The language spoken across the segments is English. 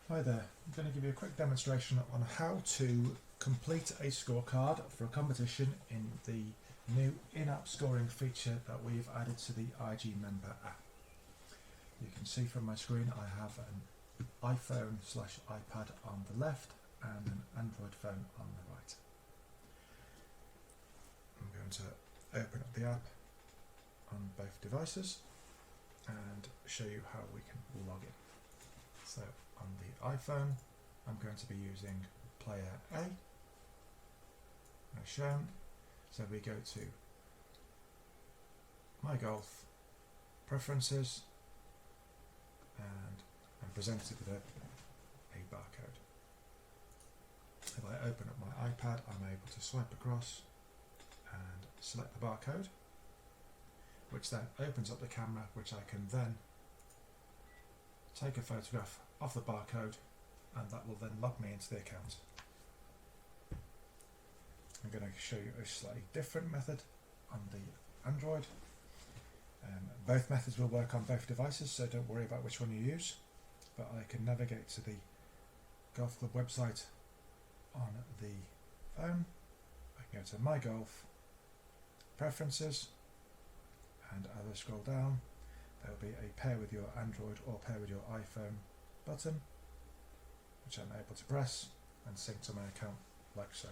Hi there, I'm going to give you a quick demonstration on how to complete a scorecard for a competition in the new in-app scoring feature that we've added to the igMember app. You can see from my screen I have an iPhone/iPad on the left and an Android phone on the right. I'm going to open up the app on both devices and show you how we can log in. So on the iPhone, I'm going to be using player A, as shown. So we go to My Golf, Preferences, and I'm presented with a barcode. If I open up my iPad, I'm able to swipe across and select the barcode, which then opens up the camera, which I can then take a photograph of the barcode, and that will then log me into the account. I'm going to show you a slightly different method on the Android. Both methods will work on both devices, so don't worry about which one you use, but I can navigate to the golf club website on the phone. I can go to My Golf, Preferences, and as I scroll down there will be a pair with your Android or pair with your iPhone button, which I'm able to press and sync to my account like so.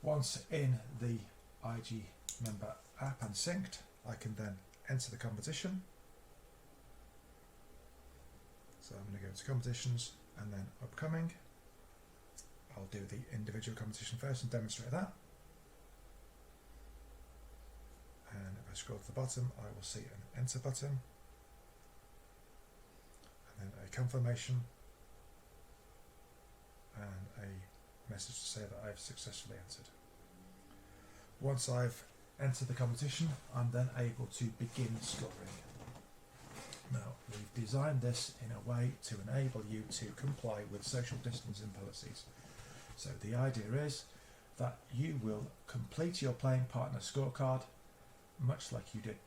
Once in the igMember app and synced, I can then enter the competition. So I'm going to go to competitions and then upcoming. I'll do the individual competition first and demonstrate that. And if I scroll to the bottom, I will see an enter button and then a confirmation and a message to say that I've successfully entered. Once I've entered the competition, I'm then able to begin scoring. Now, we've designed this in a way to enable you to comply with social distancing policies. So the idea is that you will complete your playing partner scorecard much like you did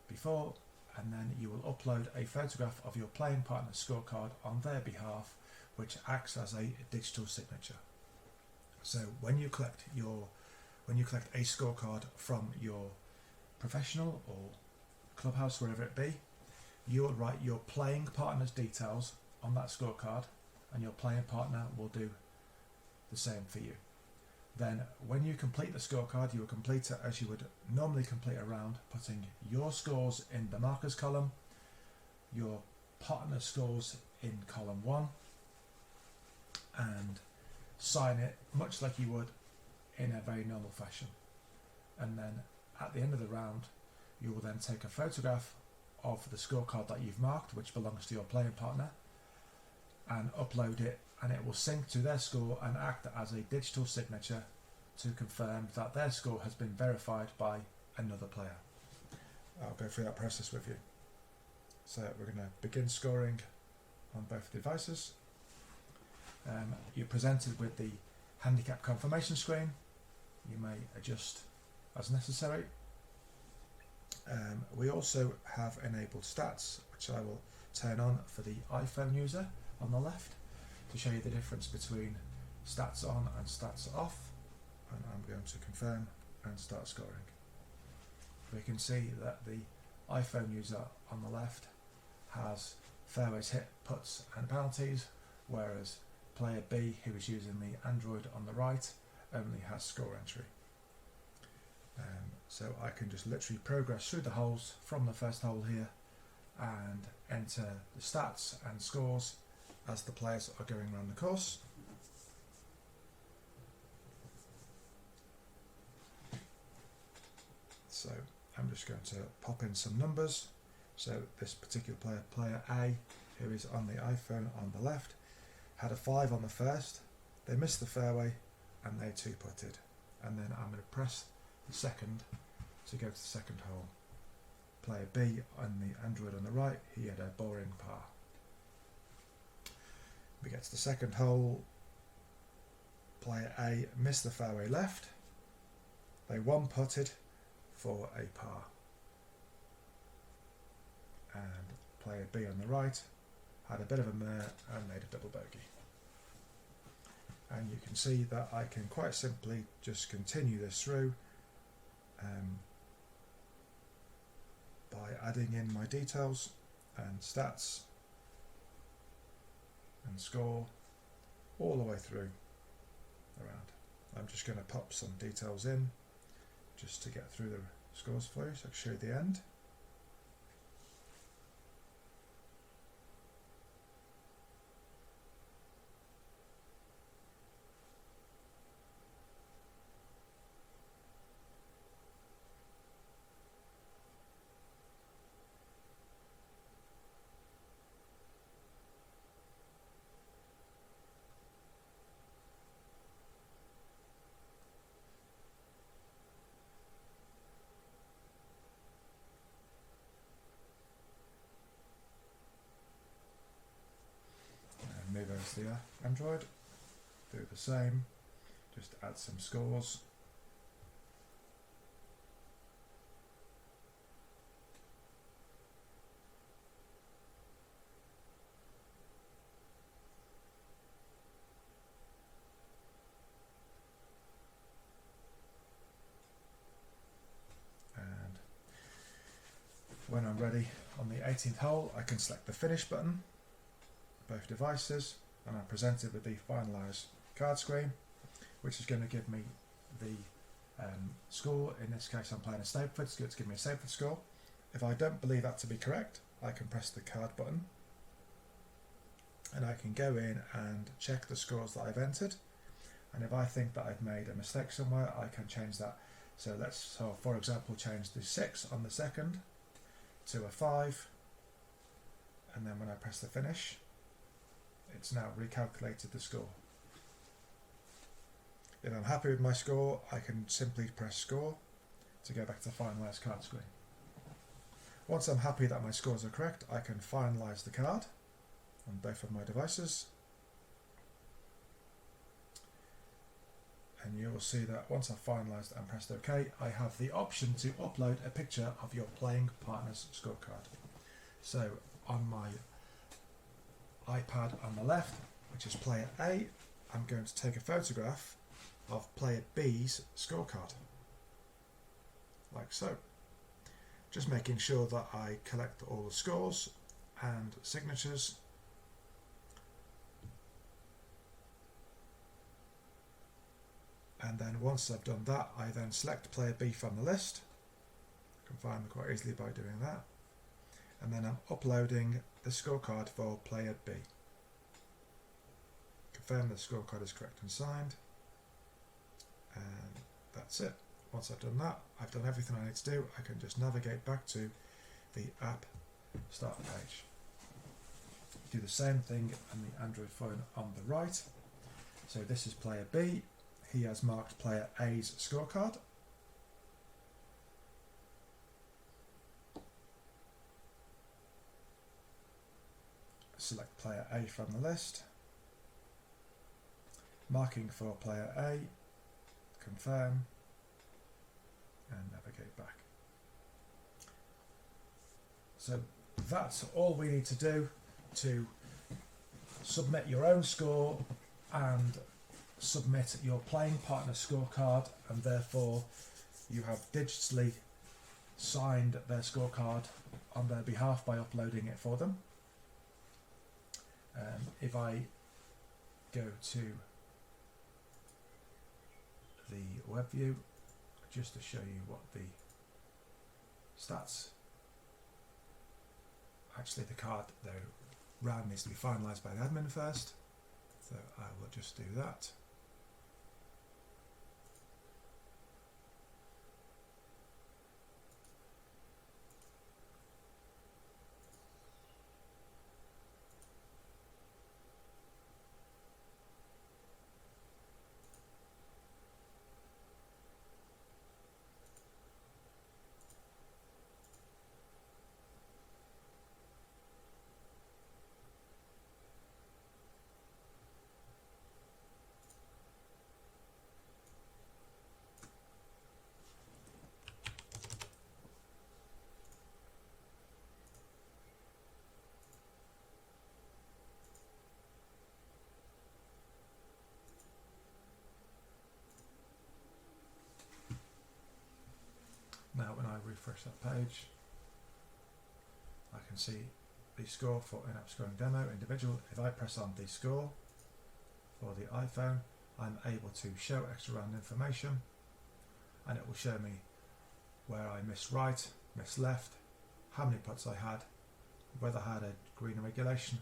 before, and then you will upload a photograph of your playing partner's scorecard on their behalf, which acts as a digital signature. So when you collect a scorecard from your professional or clubhouse, wherever it be, you will write your playing partner's details on that scorecard, and your playing partner will do the same for you. Then when you complete the scorecard, you will complete it as you would normally complete a round, putting your scores in the markers column, your partner's scores in column 1, and sign it much like you would in a very normal fashion. And then at the end of the round, you will then take a photograph of the scorecard that you've marked, which belongs to your playing partner, and upload it, and it will sync to their score and act as a digital signature to confirm that their score has been verified by another player. I'll go through that process with you. So we're going to begin scoring on both devices. You're presented with the handicap confirmation screen. You may adjust as necessary. We also have enabled stats, which I will turn on for the iPhone user on the left to show you the difference between stats on and stats off, and I'm going to confirm and start scoring. We can see that the iPhone user on the left has fairways hit, putts and penalties, whereas player B, who is using the Android on the right, only has score entry. So I can just literally progress through the holes from the first hole here and enter the stats and scores as the players are going around the course. So I'm just going to pop in some numbers. So this particular player A, who is on the iPhone on the left, had a 5 on the first. They missed the fairway and they 2-putted. And then I'm going to press the second to go to the second hole. Player B on the Android on the right, he had a boring par. We get to the second hole. Player A missed the fairway left. They 1-putted for a par. And player B on the right, had a bit of a mare and made a double bogey. And you can see that I can quite simply just continue this through by adding in my details and stats and score all the way through around. I'm just going to pop some details in just to get through the scores for you, so I can show you the end. Move over to the Android, do the same, just add some scores. And when I'm ready on the 18th hole, I can select the finish button, both devices, and I'm presented with the finalise card screen, which is going to give me the score. In this case I'm playing a Stapleford, so it's giving me a Stapleford score. If I don't believe that to be correct, I can press the card button and I can go in and check the scores that I've entered, and if I think that I've made a mistake somewhere, I can change that. So for example, change the 6 on the second to a 5, and then when I press the finish, it's now recalculated the score. If I'm happy with my score, I can simply press score to go back to the finalise card screen. Once I'm happy that my scores are correct, I can finalise the card on both of my devices. And you will see that once I've finalised and pressed OK, I have the option to upload a picture of your playing partner's scorecard. So on my iPad on the left, which is player A, I'm going to take a photograph of player B's scorecard, like so. Just making sure that I collect all the scores and signatures. And then once I've done that, I then select player B from the list. I can find them quite easily by doing that. And then I'm uploading the scorecard for player B. Confirm the scorecard is correct and signed. And that's it. Once I've done that, I've done everything I need to do. I can just navigate back to the app start page. Do the same thing on the Android phone on the right. So this is player B. He has marked player A's scorecard. Select player A from the list. Marking for player A. Confirm. And navigate back. So that's all we need to do to submit your own score and submit your playing partner scorecard, and therefore you have digitally signed their scorecard on their behalf by uploading it for them. If I go to the web view, just to show you what the stats, actually the card, the round needs to be finalised by the admin first, so I will just do that. refresh that page, I can see the score for in-app scoring demo individual. If I press on the score for the iPhone, I'm able to show extra round information, and it will show me where I missed right, missed left, how many putts I had, whether I had a green regulation,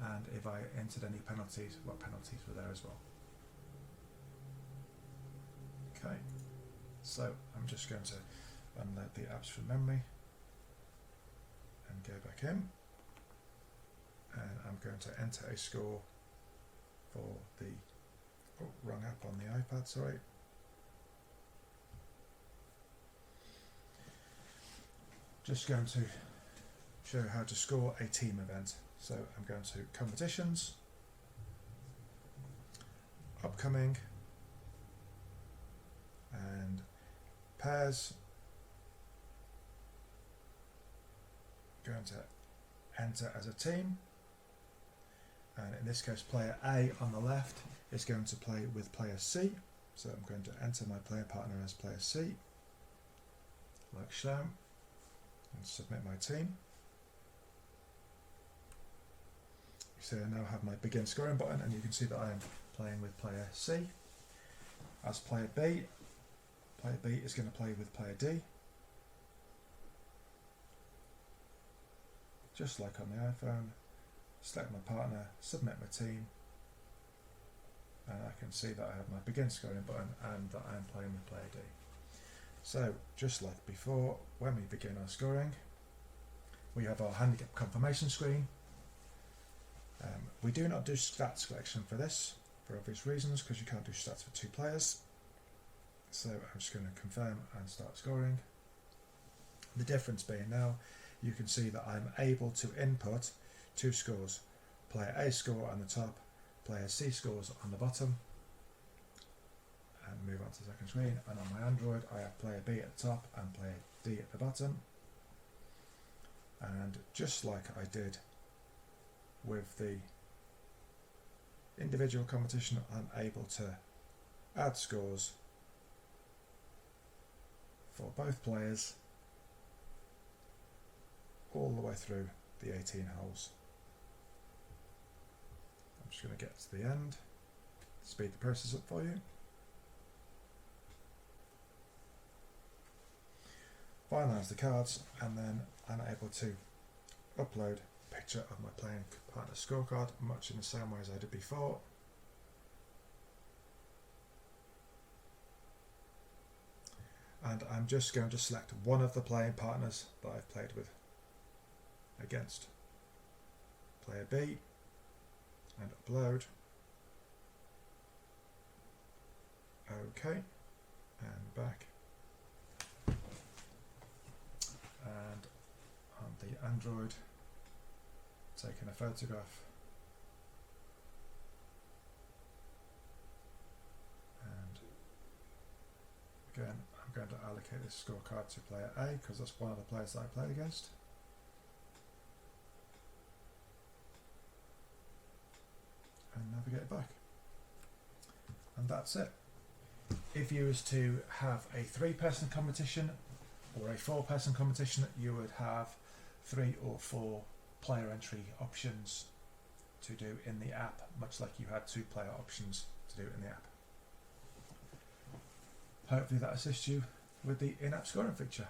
and if I entered any penalties, what penalties were there as well. Okay, so I'm just going to unload the apps from memory and go back in, and I'm going to enter a score for the wrong app on the iPad, sorry. Just going to show how to score a team event. So I'm going to competitions, upcoming, and pairs. Going to enter as a team, and in this case player A on the left is going to play with player C, so I'm going to enter my player partner as player C like shown and submit my team. So I now have my begin scoring button, and you can see that I am playing with player C. As player B is going to play with player D, just like on the iPhone. Select my partner, submit my team, and I can see that I have my begin scoring button and that I am playing with player D. So just like before, when we begin our scoring, we have our handicap confirmation screen. We do not do stats collection for this, for obvious reasons, because you can't do stats for 2 players. So I'm just going to confirm and start scoring. The difference being now, you can see that I'm able to input 2 scores. Player A score on the top, player C scores on the bottom. And move on to the second screen. And on my Android, I have player B at the top and player D at the bottom. And just like I did with the individual competition, I'm able to add scores for both players all the way through the 18 holes. I'm just going to get to the end, speed the process up for you. Finalise the cards, and then I'm able to upload a picture of my playing partner scorecard, much in the same way as I did before. And I'm just going to select one of the playing partners that I've played with against player B and upload. OK, and back. And on the Android, taking a photograph, and again I'm going to allocate this scorecard to player A because that's one of the players that I played against. And navigate it back. And that's it. If you was to have a 3-person competition or a 4-person competition, you would have 3 or 4 player entry options to do in the app, much like you had 2 player options to do in the app. Hopefully that assists you with the in-app scoring feature.